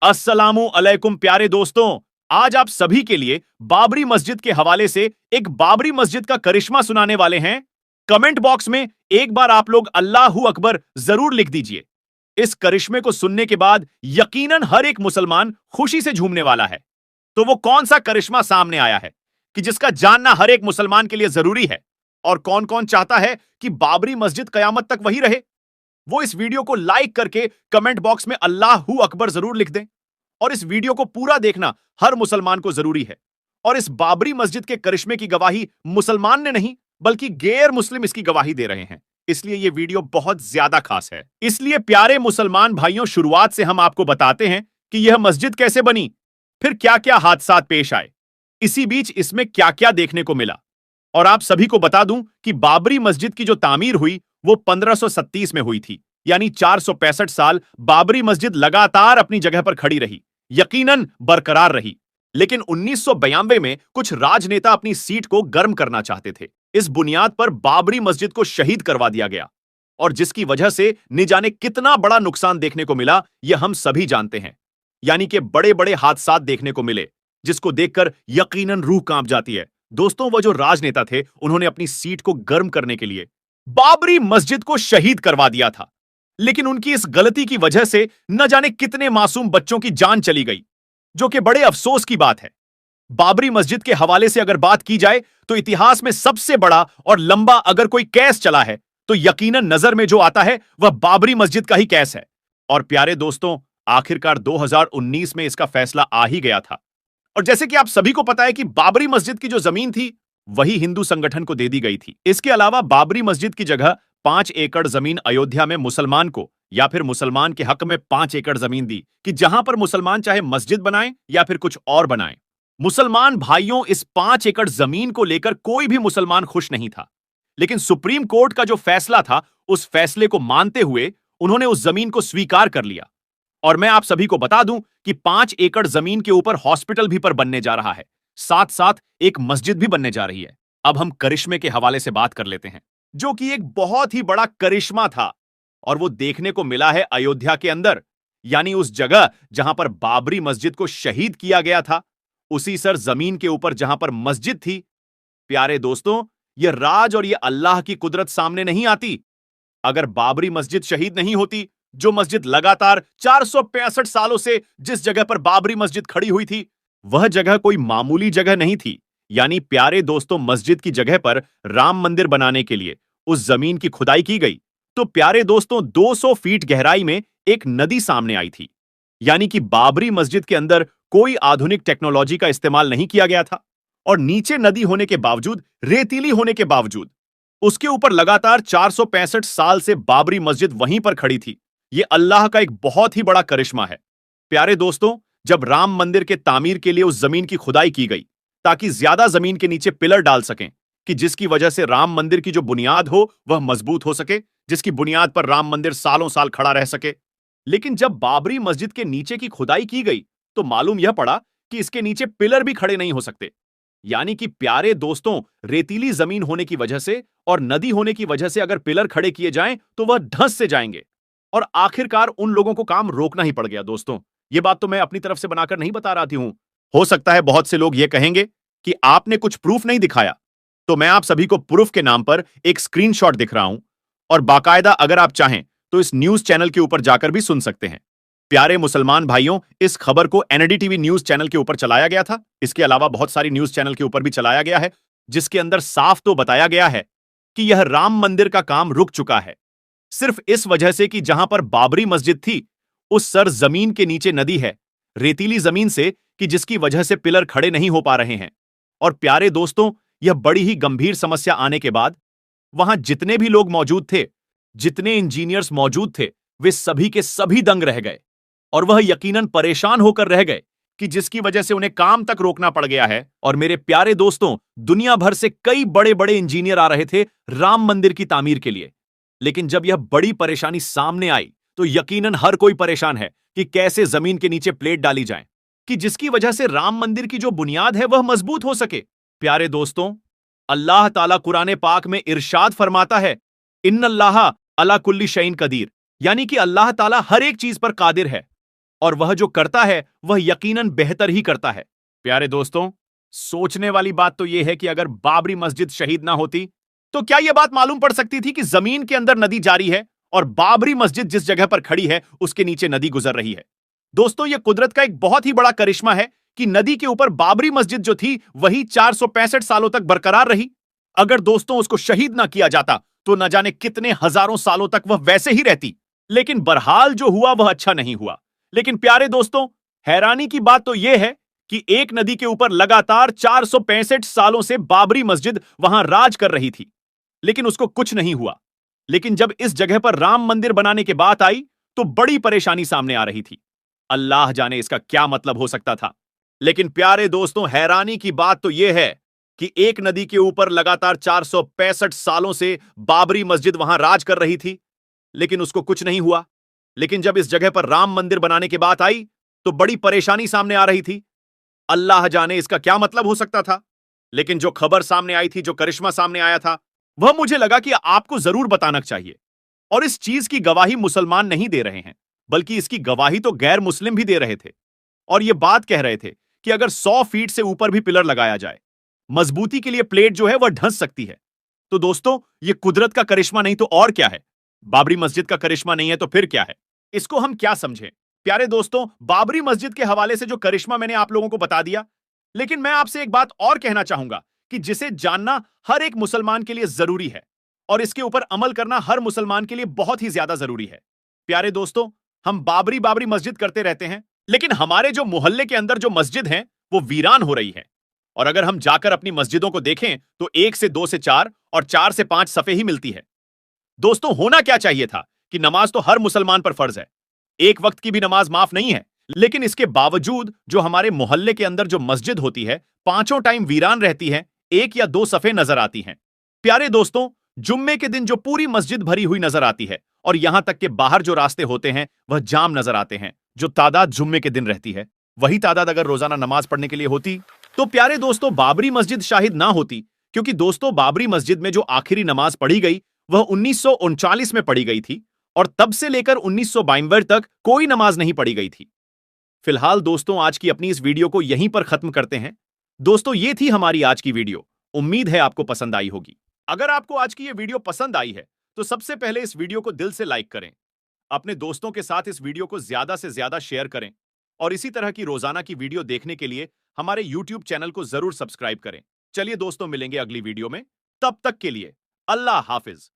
अस्सलामु अलैकुम प्यारे दोस्तों। आज आप सभी के लिए बाबरी मस्जिद के हवाले से एक बाबरी मस्जिद का करिश्मा सुनाने वाले हैं। कमेंट बॉक्स में एक बार आप लोग अल्लाहू अकबर जरूर लिख दीजिए। इस करिश्मे को सुनने के बाद यकीनन हर एक मुसलमान खुशी से झूमने वाला है। तो वो कौन सा करिश्मा सामने आया है कि जिसका जानना हर एक मुसलमान के लिए जरूरी है, और कौन कौन चाहता है कि बाबरी मस्जिद कयामत तक वही रहे? वो इस वीडियो को लाइक करके कमेंट बॉक्स में अल्लाहू अकबर जरूर लिख दें। और इस वीडियो को पूरा देखना हर मुसलमान को जरूरी है। और इस बाबरी मस्जिद के करिश्मे की गवाही मुसलमान ने नहीं, बल्कि गैर मुस्लिम इसकी गवाही दे रहे हैं। इसलिए यह वीडियो बहुत ज्यादा खास है। इसलिए प्यारे मुसलमान भाइयों, शुरुआत से हम आपको बताते हैं कि यह मस्जिद कैसे बनी, फिर क्या क्या हादसात पेश आए, इसी बीच इसमें क्या क्या देखने को मिला। और आप सभी को बता दूं कि बाबरी मस्जिद की जो तामीर हुई वो 1537 में हुई थी, यानी 465 साल बाबरी मस्जिद लगातार अपनी जगह पर खड़ी रही, यकीनन बरकरार रही। लेकिन 1992 में कुछ राजनेता अपनी सीट को गर्म करना चाहते थे। इस बुनियाद पर बाबरी मस्जिद को शहीद करवा दिया गया, और जिसकी वजह से न जाने कितना बड़ा नुकसान देखने को मिला, यह हम सभी जानते हैं। यानी कि बड़े बड़े हादसात देखने को मिले, जिसको देखकर यकीनन रूह कांप जाती है। दोस्तों, वो जो राजनेता थे, उन्होंने अपनी सीट को गर्म करने के लिए बाबरी मस्जिद को शहीद करवा दिया था। लेकिन उनकी इस गलती की वजह से न जाने कितने मासूम बच्चों की जान चली गई, जो कि बड़े अफसोस की बात है। बाबरी मस्जिद के हवाले से अगर बात की जाए तो इतिहास में सबसे बड़ा और लंबा अगर कोई केस चला है तो यकीनन नजर में जो आता है वह बाबरी मस्जिद का ही केस है। और प्यारे दोस्तों, आखिरकार 2019 में इसका फैसला आ ही गया था। और जैसे कि आप सभी को पता है कि बाबरी मस्जिद की जो जमीन थी वही हिंदू संगठन को दे दी गई थी। इसके अलावा बाबरी मस्जिद की जगह 5 एकड़ जमीन अयोध्या में मुसलमान को, या फिर मुसलमान के हक में 5 एकड़ जमीन दी कि जहां पर मुसलमान चाहे मस्जिद बनाएं या फिर कुछ और बनाएं। मुसलमान भाइयों, इस 5 एकड़ जमीन को लेकर कोई भी मुसलमान खुश नहीं था। लेकिन सुप्रीम कोर्ट का जो फैसला था, उस फैसले को मानते हुए उन्होंने उस जमीन को स्वीकार कर लिया। और मैं आप सभी को बता दूं कि 5 एकड़ जमीन के ऊपर हॉस्पिटल भी पर बनने जा रहा है, साथ साथ एक मस्जिद भी बनने जा रही है। अब हम करिश्मे के हवाले से बात कर लेते हैं, जो कि एक बहुत ही बड़ा करिश्मा था। और वो देखने को मिला है अयोध्या के अंदर, यानी उस जगह जहां पर बाबरी मस्जिद को शहीद किया गया था, उसी सर जमीन के ऊपर जहां पर मस्जिद थी। प्यारे दोस्तों, यह राज और यह अल्लाह की कुदरत सामने नहीं आती। अगर बाबरी मस्जिद शहीद नहीं होती, जो मस्जिद लगातार 465 सालों से जिस जगह पर बाबरी मस्जिद खड़ी हुई थी, वह जगह कोई मामूली जगह नहीं थी। यानी प्यारे दोस्तों, मस्जिद की जगह पर राम मंदिर बनाने के लिए उस जमीन की खुदाई की गई तो प्यारे दोस्तों 200 फीट गहराई में एक नदी सामने आई थी। यानी कि बाबरी मस्जिद के अंदर कोई आधुनिक टेक्नोलॉजी का इस्तेमाल नहीं किया गया था, और नीचे नदी होने के बावजूद, रेतीली होने के बावजूद, उसके ऊपर लगातार 465 साल से बाबरी मस्जिद वहीं पर खड़ी थी। यह अल्लाह का एक बहुत ही बड़ा करिश्मा है। प्यारे दोस्तों, जब राम मंदिर के तामीर के लिए उस जमीन की खुदाई की गई ताकि ज्यादा जमीन के नीचे पिलर डाल सकें, कि जिसकी वजह से राम मंदिर की जो बुनियाद हो वह मजबूत हो सके, जिसकी बुनियाद पर राम मंदिर सालों साल खड़ा रह सके। लेकिन जब बाबरी मस्जिद के नीचे की खुदाई की गई तो मालूम यह पड़ा कि इसके नीचे पिलर भी खड़े नहीं हो सकते। यानी कि प्यारे दोस्तों, रेतीली जमीन होने की वजह से और नदी होने की वजह से अगर पिलर खड़े किए जाएं तो वह धंस से जाएंगे, और आखिरकार उन लोगों को काम रोकना ही पड़ गया। दोस्तों, यह बात तो मैं अपनी तरफ से बनाकर नहीं बता रहा हूं। हो सकता है बहुत से लोग यह कहेंगे कि आपने कुछ प्रूफ नहीं दिखाया, तो मैं आप सभी को प्रूफ के नाम पर एक स्क्रीनशॉट दिख रहा हूं, और बाकायदा अगर आप चाहें तो इस न्यूज चैनल के ऊपर जाकर भी सुन सकते हैं। प्यारे मुसलमान भाइयों, इस खबर को एनडीटीवी न्यूज चैनल के ऊपर चलाया गया था। इसके अलावा बहुत सारी न्यूज चैनल के ऊपर भी चलाया गया है, जिसके अंदर साफ तो बताया गया है कि यह राम मंदिर का काम रुक चुका है, सिर्फ इस वजह से कि जहां पर बाबरी मस्जिद थी उस सर जमीन के नीचे नदी है, रेतीली जमीन से, कि जिसकी वजह से पिलर खड़े नहीं हो पा रहे हैं। और प्यारे दोस्तों, यह बड़ी ही गंभीर समस्या आने के बाद वहां जितने भी लोग मौजूद थे, जितने इंजीनियर्स मौजूद थे, वे सभी के सभी दंग रह गए, और वह यकीनन परेशान होकर रह गए, कि जिसकी वजह से उन्हें काम तक रोकना पड़ गया है। और मेरे प्यारे दोस्तों, दुनिया भर से कई बड़े बड़े इंजीनियर आ रहे थे राम मंदिर की तामीर के लिए। लेकिन जब यह बड़ी परेशानी सामने आई तो यकीनन हर कोई परेशान है कि कैसे जमीन के नीचे प्लेट डाली जाए, कि जिसकी वजह से राम मंदिर की जो बुनियाद है वह मजबूत हो सके। प्यारे दोस्तों, अल्लाह ताला कुरान पाक में इरशाद फरमाता है, इन्नल्लाह अला कुल्ली शैइन कदीर, यानी कि अल्लाह ताला हर एक चीज पर कादिर है। और वह जो करता है वह यकीनन बेहतर ही करता है। प्यारे दोस्तों, सोचने वाली बात तो यह है कि अगर बाबरी मस्जिद शहीद ना होती तो क्या यह बात मालूम पड़ सकती थी कि जमीन के अंदर नदी जारी है और बाबरी मस्जिद जिस जगह पर खड़ी है उसके नीचे नदी गुजर रही है। दोस्तों, यह कुदरत का एक बहुत ही बड़ा करिश्मा है कि नदी के ऊपर बाबरी मस्जिद जो थी वही 465 सालों तक बरकरार रही। अगर दोस्तों उसको शहीद ना किया जाता तो न जाने कितने हजारों सालों तक वह वैसे ही रहती। लेकिन बहरहाल जो हुआ वह अच्छा नहीं हुआ। लेकिन प्यारे दोस्तों, हैरानी की बात तो यह है कि एक नदी के ऊपर लगातार 465 सालों से बाबरी मस्जिद वहां राज कर रही थी, लेकिन उसको कुछ नहीं हुआ। लेकिन जब इस जगह पर राम मंदिर बनाने की बात आई तो बड़ी परेशानी सामने आ रही थी। अल्लाह जाने इसका क्या मतलब हो सकता था। लेकिन प्यारे दोस्तों, हैरानी की बात तो यह है कि एक नदी के ऊपर लगातार 465 सालों से बाबरी मस्जिद वहां राज कर रही थी, लेकिन उसको कुछ नहीं हुआ। लेकिन जब इस जगह पर राम मंदिर बनाने की बात आई तो बड़ी परेशानी सामने आ रही थी। अल्लाह जाने इसका क्या मतलब हो सकता था। लेकिन जो खबर सामने आई थी, जो करिश्मा सामने आया था, वह मुझे लगा कि आपको जरूर बताना चाहिए। और इस चीज की गवाही मुसलमान नहीं दे रहे हैं, बल्कि इसकी गवाही तो गैर मुस्लिम भी दे रहे थे। और यह बात कह रहे थे कि अगर 100 फीट से ऊपर भी पिलर लगाया जाए, मजबूती के लिए प्लेट जो है वह धंस सकती है। तो दोस्तों, यह कुदरत का करिश्मा नहीं तो और क्या है। बाबरी मस्जिद का करिश्मा नहीं है तो फिर क्या है। इसको हम क्या समझें। प्यारे दोस्तों, बाबरी मस्जिद के हवाले से जो करिश्मा मैंने आप लोगों को बता दिया, लेकिन मैं आपसे एक बात और कहना चाहूंगा कि जिसे जानना हर एक मुसलमान के लिए जरूरी है और इसके ऊपर अमल करना हर मुसलमान के लिए बहुत ही ज्यादा जरूरी है। प्यारे दोस्तों, हम बाबरी बाबरी मस्जिद करते रहते हैं, लेकिन हमारे जो मोहल्ले के अंदर जो मस्जिद हैं वो वीरान हो रही है। और अगर हम जाकर अपनी मस्जिदों को देखें तो 1 से 2 से 4 और 4 से 5 सफे ही मिलती है। दोस्तों, होना क्या चाहिए था कि नमाज तो हर मुसलमान पर फर्ज है, एक वक्त की भी नमाज माफ नहीं है। लेकिन इसके बावजूद जो हमारे मोहल्ले के अंदर जो मस्जिद होती है, पांचों टाइम वीरान रहती है, 1 या 2 सफे नजर आती हैं। प्यारे दोस्तों, जुम्मे के दिन जो पूरी मस्जिद भरी हुई नजर आती है और यहां तक के बाहर जो रास्ते होते हैं वह जाम नजर आते हैं। जो तादाद जुम्मे के दिन रहती है, वही तादाद अगर रोजाना नमाज पढ़ने के लिए होती तो प्यारे दोस्तों बाबरी मस्जिद शाहिद ना होती। क्योंकि दोस्तों, बाबरी मस्जिद में जो आखिरी नमाज पढ़ी गई वह 1939 में पढ़ी गई थी और तब से लेकर 1952 तक कोई नमाज नहीं पढ़ी गई थी। फिलहाल दोस्तों, आज की अपनी इस वीडियो को यहीं पर खत्म करते हैं। दोस्तों, ये थी हमारी आज की वीडियो। उम्मीद है आपको पसंद आई होगी। अगर आपको आज की ये वीडियो पसंद आई है तो सबसे पहले इस वीडियो को दिल से लाइक करें, अपने दोस्तों के साथ इस वीडियो को ज्यादा से ज्यादा शेयर करें और इसी तरह की रोजाना की वीडियो देखने के लिए हमारे YouTube चैनल को जरूर सब्सक्राइब करें। चलिए दोस्तों, मिलेंगे अगली वीडियो में। तब तक के लिए अल्लाह हाफिज।